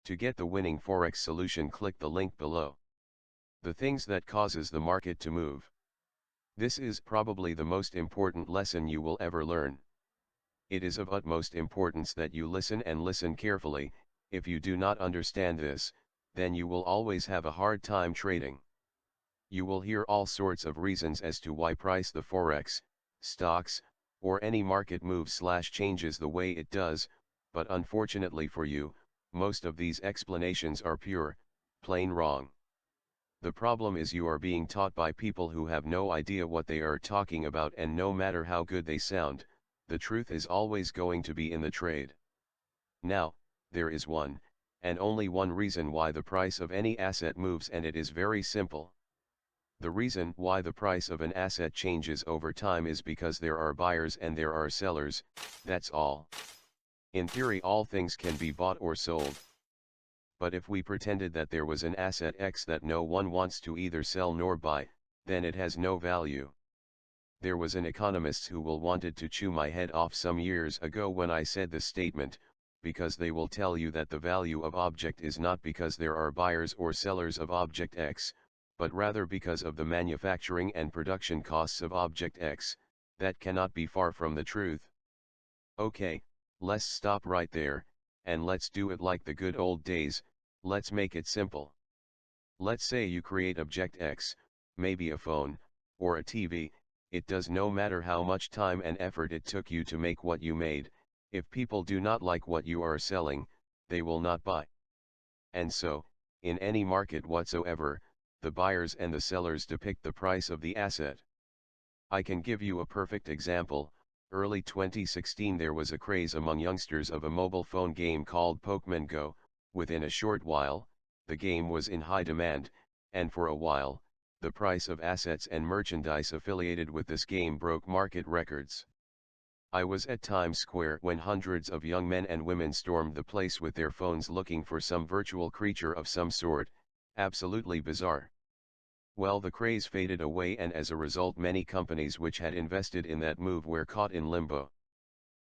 To get the winning forex solution, click the link below. The things that causes the market to move. This is probably the most important lesson you will ever learn. It is of utmost importance that you listen and listen carefully. If you do not understand this, then you will always have a hard time trading. You will hear all sorts of reasons as to why price the forex, stocks, or any market moves/changes the way it does, but unfortunately for you, most of these explanations are pure, plain wrong. The problem is you are being taught by people who have no idea what they are talking about, and no matter how good they sound, the truth is always going to be in the trade. Now, there is one, and only one reason why the price of any asset moves, and it is very simple. The reason why the price of an asset changes over time is because there are buyers and there are sellers, that's all. In theory, all things can be bought or sold. But if we pretended that there was an asset X that no one wants to either sell nor buy, then it has no value. There was an economist who wanted to chew my head off some years ago when I said this statement, because they will tell you that the value of object is not because there are buyers or sellers of object X, but rather because of the manufacturing and production costs of object X. That cannot be far from the truth. Okay, let's stop right there, and let's do it like the good old days. Let's make it simple. Let's say you create object X, maybe a phone, or a TV. It does no matter how much time and effort it took you to make what you made. If people do not like what you are selling, they will not buy. And so, in any market whatsoever, the buyers and the sellers depict the price of the asset. I can give you a perfect example. Early 2016 there was a craze among youngsters of a mobile phone game called Pokemon Go. Within a short while, the game was in high demand, and for a while, the price of assets and merchandise affiliated with this game broke market records. I was at Times Square when hundreds of young men and women stormed the place with their phones looking for some virtual creature of some sort. Absolutely bizarre. Well, the craze faded away, and as a result many companies which had invested in that move were caught in limbo.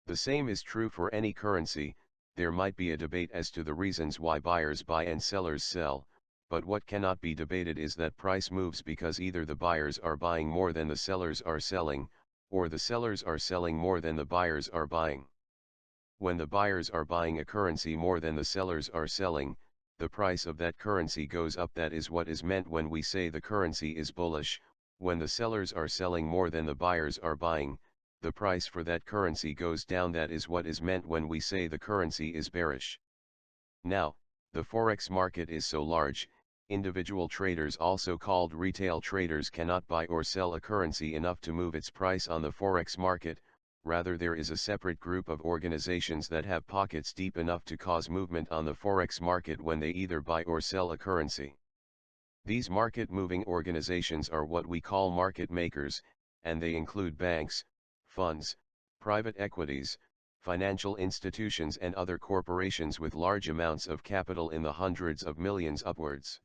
The same is true for any currency. There might be a debate as to the reasons why buyers buy and sellers sell, but what cannot be debated is that price moves because either the buyers are buying more than the sellers are selling, or the sellers are selling more than the buyers are buying. When the buyers are buying a currency more than the sellers are selling, the price of that currency goes up. That is what is meant when we say the currency is bullish. When the sellers are selling more than the buyers are buying, the price for that currency goes down. That is what is meant when we say the currency is bearish. Now, the forex market is so large, individual traders, also called retail traders, cannot buy or sell a currency enough to move its price on the forex market. Rather, there is a separate group of organizations that have pockets deep enough to cause movement on the forex market when they either buy or sell a currency. These market-moving organizations are what we call market makers, and they include banks, funds, private equities, financial institutions, and other corporations with large amounts of capital in the hundreds of millions upwards.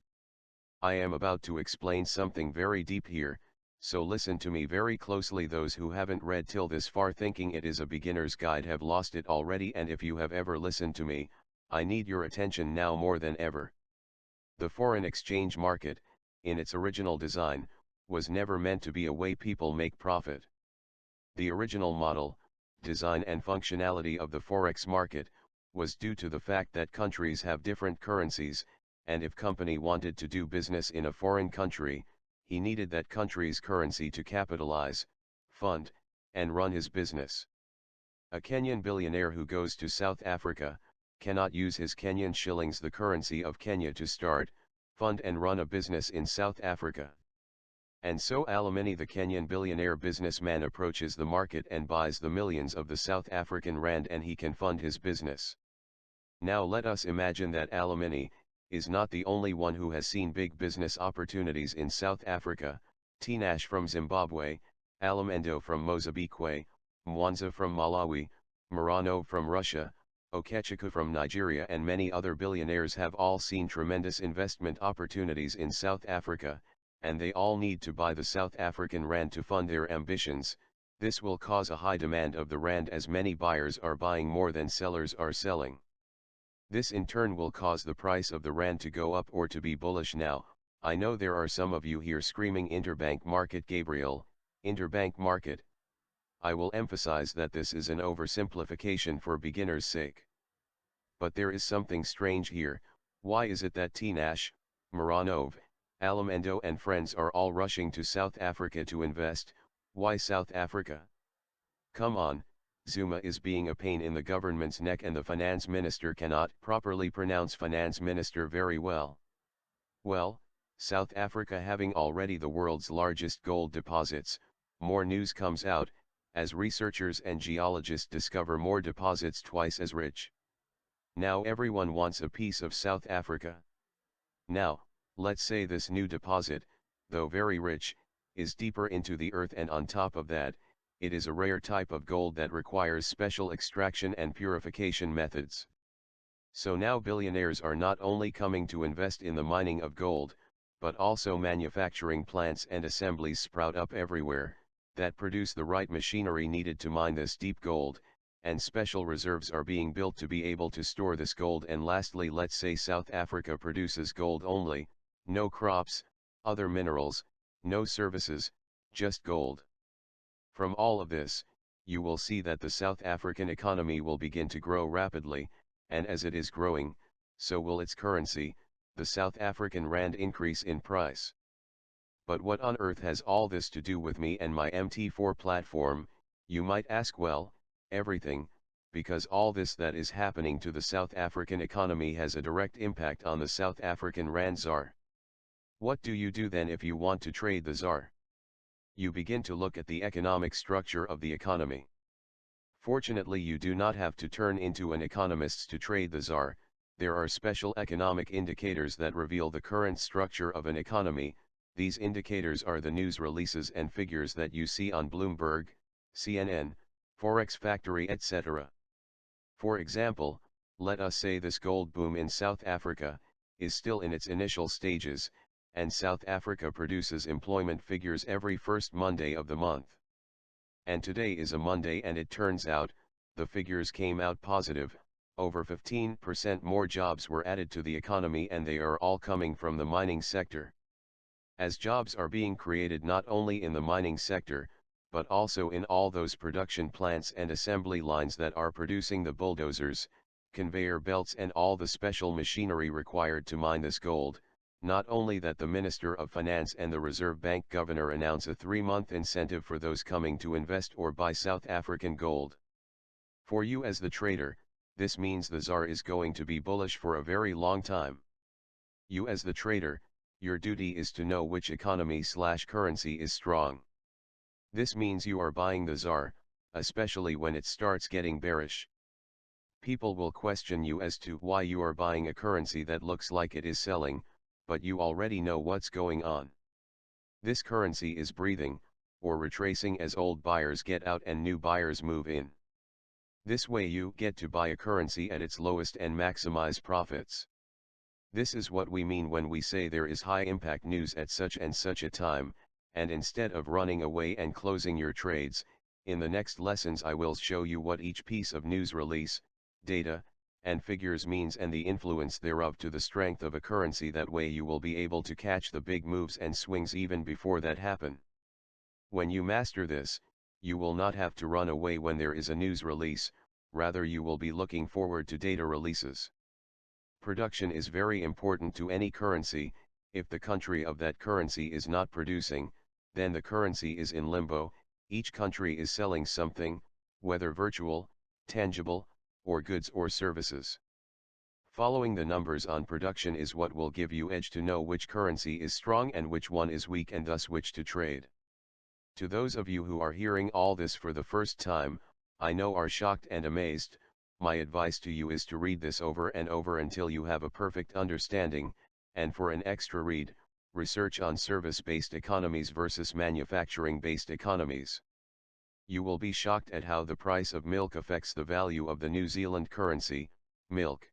I am about to explain something very deep here, so listen to me very closely. Those who haven't read till this far thinking it is a beginner's guide have lost it already, and if you have ever listened to me, I need your attention now more than ever. The foreign exchange market, in its original design, was never meant to be a way people make profit. The original model, design, and functionality of the forex market was due to the fact that countries have different currencies, and if company wanted to do business in a foreign country, he needed that country's currency to capitalize, fund, and run his business. A Kenyan billionaire who goes to South Africa cannot use his Kenyan shillings, the currency of Kenya, to start, fund, and run a business in South Africa. And so Alamini, the Kenyan billionaire businessman, approaches the market and buys the millions of the South African rand, and he can fund his business. Now let us imagine that Alamini is not the only one who has seen big business opportunities in South Africa. Tinashe from Zimbabwe, Alamendo from Mozambique, Mwanza from Malawi, Murano from Russia, Okechukwu from Nigeria, and many other billionaires have all seen tremendous investment opportunities in South Africa, and they all need to buy the South African rand to fund their ambitions. This will cause a high demand of the rand, as many buyers are buying more than sellers are selling. This in turn will cause the price of the rand to go up or to be bullish. Now, I know there are some of you here screaming interbank market, Gabriel, interbank market. I will emphasize that this is an oversimplification for beginners' sake. But there is something strange here. Why is it that Tinash, Moranov, Alamendo and friends are all rushing to South Africa to invest? Why South Africa? Come on, Zuma is being a pain in the government's neck and the finance minister cannot properly pronounce finance minister very well. Well, South Africa having already the world's largest gold deposits, more news comes out, as researchers and geologists discover more deposits twice as rich. Now everyone wants a piece of South Africa. Now, let's say this new deposit, though very rich, is deeper into the earth, and on top of that, it is a rare type of gold that requires special extraction and purification methods. So now billionaires are not only coming to invest in the mining of gold, but also manufacturing plants and assemblies sprout up everywhere, that produce the right machinery needed to mine this deep gold, and special reserves are being built to be able to store this gold. And lastly, let's say South Africa produces gold only, no crops, other minerals, no services, just gold. From all of this, you will see that the South African economy will begin to grow rapidly, and as it is growing, so will its currency, the South African rand, increase in price. But what on earth has all this to do with me and my MT4 platform, you might ask? Well, everything, because all this that is happening to the South African economy has a direct impact on the South African rand ZAR. What do you do then if you want to trade the ZAR? You begin to look at the economic structure of the economy. Fortunately, you do not have to turn into an economist to trade the ZAR. There are special economic indicators that reveal the current structure of an economy. These indicators are the news releases and figures that you see on Bloomberg, CNN, Forex Factory, etc. For example, let us say this gold boom in South Africa is still in its initial stages, and South Africa produces employment figures every first Monday of the month. And today is a Monday, and it turns out, the figures came out positive. Over 15% more jobs were added to the economy, and they are all coming from the mining sector. As jobs are being created not only in the mining sector, but also in all those production plants and assembly lines that are producing the bulldozers, conveyor belts and all the special machinery required to mine this gold. Not only that, the Minister of Finance and the Reserve Bank Governor announce a 3-month incentive for those coming to invest or buy South African gold. For you as the trader, this means the ZAR is going to be bullish for a very long time. You as the trader, your duty is to know which economy/currency is strong. This means you are buying the ZAR, especially when it starts getting bearish. People will question you as to why you are buying a currency that looks like it is selling, but you already know what's going on. This currency is breathing, or retracing, as old buyers get out and new buyers move in. This way you get to buy a currency at its lowest and maximize profits. This is what we mean when we say there is high impact news at such and such a time, and instead of running away and closing your trades, in the next lessons I will show you what each piece of news release, data, and figures means and the influence thereof to the strength of a currency. That way you will be able to catch the big moves and swings even before that happen. When you master this, you will not have to run away when there is a news release, rather you will be looking forward to data releases. Production is very important to any currency. If the country of that currency is not producing, then the currency is in limbo. Each country is selling something, whether virtual, tangible, or goods or services. Following the numbers on production is what will give you edge to know which currency is strong and which one is weak, and thus which to trade. To those of you who are hearing all this for the first time, I know are shocked and amazed, my advice to you is to read this over and over until you have a perfect understanding, and for an extra read, research on service-based economies versus manufacturing-based economies. You will be shocked at how the price of milk affects the value of the New Zealand currency, milk.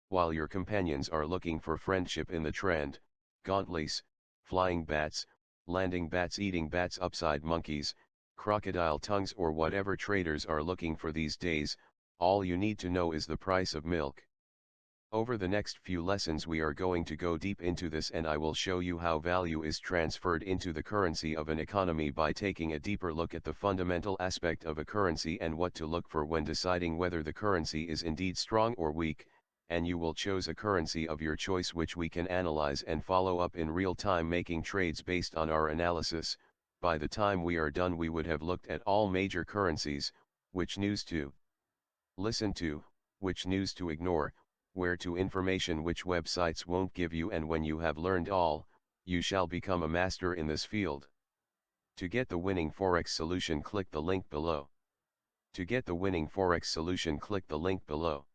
While your companions are looking for friendship in the trend, gauntleys, flying bats, landing bats, eating bats, upside monkeys, crocodile tongues, or whatever traders are looking for these days, all you need to know is the price of milk. Over the next few lessons we are going to go deep into this, and I will show you how value is transferred into the currency of an economy by taking a deeper look at the fundamental aspect of a currency and what to look for when deciding whether the currency is indeed strong or weak, and you will choose a currency of your choice which we can analyze and follow up in real time, making trades based on our analysis. By the time we are done we would have looked at all major currencies, which news to listen to, which news to ignore, where to information which websites won't give you, and when you have learned all, you shall become a master in this field. To get the winning forex solution, click the link below. To get the winning forex solution, click the link below.